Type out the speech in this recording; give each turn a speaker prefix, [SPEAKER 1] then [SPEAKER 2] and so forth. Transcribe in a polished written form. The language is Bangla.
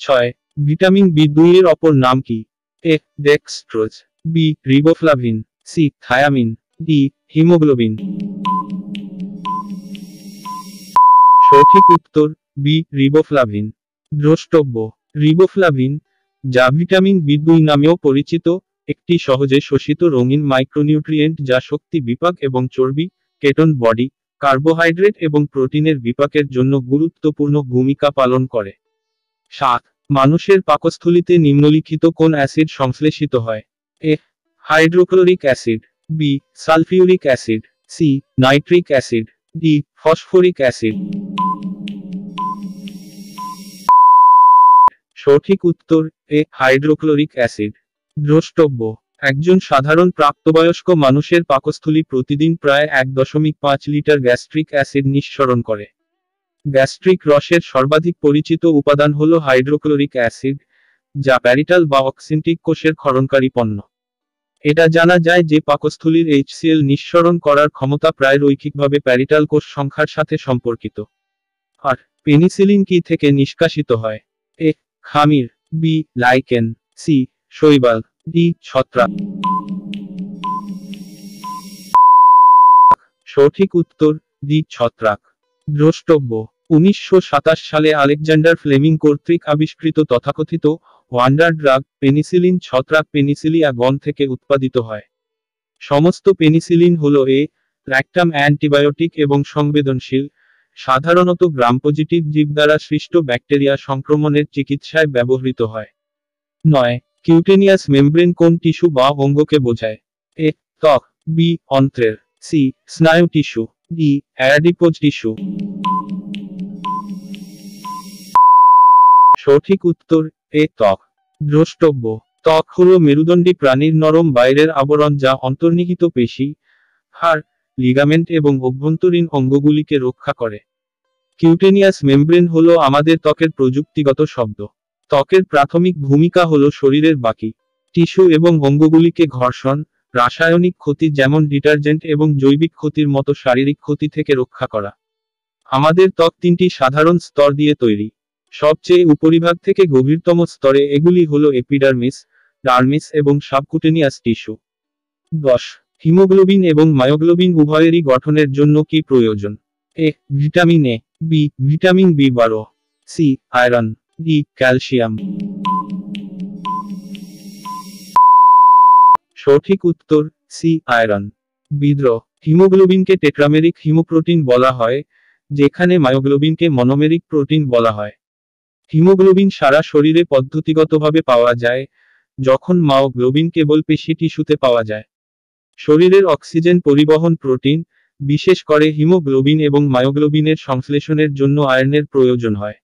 [SPEAKER 1] 6. ভিটামিন বি2 এর অপর নাম কি? A dextrose, B riboflavin, C thiamine, D haemoglobin. সঠিক উত্তর বি রিবোফ্লাভিন। দ্রষ্টব্য: রিবোফ্লাভিন, যা ভিটামিন বি2 নামেও পরিচিত, একটি সহজে শোষিত রঙিন মাইক্রোনিউট্রিয়েন্ট যা শক্তি বিপাক এবং চর্বি, কেটন বডি, কার্বোহাইড্রেট এবং প্রোটিনের বিপাকের জন্য গুরুত্বপূর্ণ ভূমিকা পালন করে। 7. মানুষের পাকস্থলীতে নিম্নলিখিত কোন অ্যাসিড সংশ্লেষিত হয়? A hydrochloric acid, B sulphuric acid, C nitric acid, D phosphoric acid. সঠিক উত্তর এ হাইড্রোক্লোরিক অ্যাসিড। দ্রষ্টব্য: একজন সাধারণ প্রাপ্তবয়স্ক মানুষের পাকস্থলী প্রতিদিন প্রায় 1.5 লিটার গ্যাস্ট্রিক অ্যাসিড নিঃসরণ করে। গ্যাস্ট্রিক রসের সর্বাধিক পরিচিত উপাদান হল হাইড্রোক্লোরিক অ্যাসিড, যা প্যারিটাল বা অক্সিন্টিক কোষের ক্ষরণকারী পণ্য। এটা জানা যায় যে পাকস্থলীর HCl নিঃসরণ করার ক্ষমতা প্রায় রৈখিকভাবে প্যারিটাল কোষ সংখ্যার সাথে সম্পর্কিত। আর পেনিসিলিন কি থেকে নিষ্কাশিত হয়? এ খামির, বি লাইকেন, সি শৈবাল, ডি ছত্রাক। সঠিক উত্তর ডি ছত্রাক। দ্রষ্টব্য: 1927 সালে আলেকজান্ডার ফ্লেমিং কর্তৃক আবিষ্কৃত তথাকথিত ওয়ান্ডার ড্রাগ পেনিসিলিন ছত্রাক পেনিসিলিয়া গণ থেকে উৎপাদিত হয়। সমস্ত পেনিসিলিন হল এ ল্যাকটাম অ্যান্টিবায়োটিক এবং সংবেদনশীল, সাধারণত গ্রাম পজিটিভ জীব দ্বারা সৃষ্ট ব্যাকটেরিয়া সংক্রমণের চিকিৎসায় ব্যবহৃত হয়। 9. কিউটেনিয়াস মেমব্রেন কোন টিস্যু বা অঙ্গকে বোঝায়? এ ত্বক, বি অন্ত্রের, সি স্নায়ু টিস্যু, ডি অ্যাডিপোজ টিস্যু। সঠিক উত্তর এ ত্বক। দ্রষ্টব্য: ত্বক হল মেরুদণ্ডী প্রাণীর নরম বাইরের আবরণ যা অন্তর্নিহিত পেশি, হাড়, লিগামেন্ট এবং অভ্যন্তরীণ অঙ্গগুলিকে রক্ষা করে। কিউটেনিয়াস মেমব্রেন হল আমাদের ত্বকের প্রযুক্তিগত শব্দ। ত্বকের প্রাথমিক ভূমিকা হল শরীরের বাকি টিস্যু এবং অঙ্গগুলিকে ঘর্ষণ, রাসায়নিক ক্ষতি যেমন ডিটারজেন্ট এবং জৈবিক ক্ষতির মতো শারীরিক ক্ষতি থেকে রক্ষা করা। আমাদের ত্বক 3টি সাধারণ স্তর দিয়ে তৈরি। সবচেয়ে উপরিভাগ থেকে গভীরতম স্তরে এগুলি হল এপিডার্মিস, ডার্মিস এবং সাবকুটেনিয়াস টিস্যু। 10. হিমোগ্লোবিন এবং মায়োগ্লোবিন উভয়েরই গঠনের জন্য কি প্রয়োজন? A vitamin A, B vitamin বি12, সি আয়রন, ডি ক্যালসিয়াম। সঠিক উত্তর সি আয়রন। বিদ্রোহ: হিমোগ্লোবিনকে টেট্রামেরিক হিমোপ্রোটিন বলা হয়, যেখানে মায়োগ্লোবিনকে মনোমেরিক প্রোটিন বলা হয়। হিমোগ্লোবিন সারা শরীরে পদ্ধতিগতভাবে পাওয়া যায়, যখন মায়োগ্লোবিন কেবল পেশি টিস্যুতে পাওয়া যায়। শরীরের অক্সিজেন পরিবহন প্রোটিন, বিশেষ করে হিমোগ্লোবিন এবং মায়োগ্লোবিনের সংশ্লেষণের জন্য আয়রনের প্রয়োজন হয়।